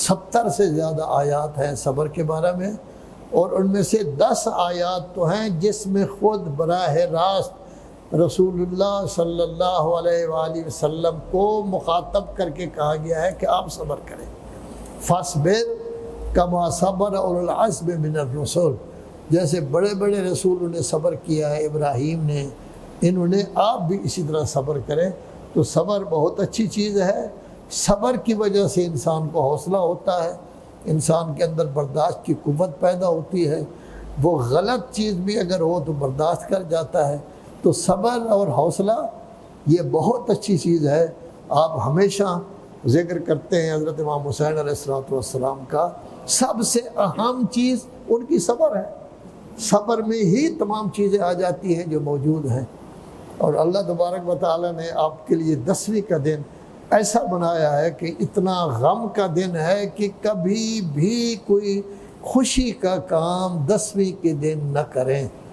70 سے زیادہ آیات ہیں صبر کے بارے میں، اور ان میں سے 10 آیات تو ہیں جس میں خود براہ راست رسول اللہ صلی اللہ علیہ وآلہ وسلم کو مخاطب کر کے کہا گیا ہے کہ آپ صبر کریں۔ فاصبر کما صبر اولو العزم من الرسل، جیسے بڑے بڑے رسولوں نے صبر کیا ہے، ابراہیم نے، انہوں نے، آپ بھی اسی طرح صبر کریں۔ تو صبر بہت اچھی چیز ہے، صبر کی وجہ سے انسان کو حوصلہ ہوتا ہے، انسان کے اندر برداشت کی قوت پیدا ہوتی ہے، وہ غلط چیز بھی اگر ہو تو برداشت کر جاتا ہے۔ تو صبر اور حوصلہ یہ بہت اچھی چیز ہے۔ آپ ہمیشہ ذکر کرتے ہیں حضرت امام حسین علیہ السلام کا، سب سے اہم چیز ان کی صبر ہے۔ صبر میں ہی تمام چیزیں آ جاتی ہیں جو موجود ہیں، اور اللہ تبارک و تعالیٰ نے آپ کے لیے 10ویں کا دن ایسا بنایا ہے کہ اتنا غم کا دن ہے کہ کبھی بھی کوئی خوشی کا کام 10ویں کے دن نہ کریں۔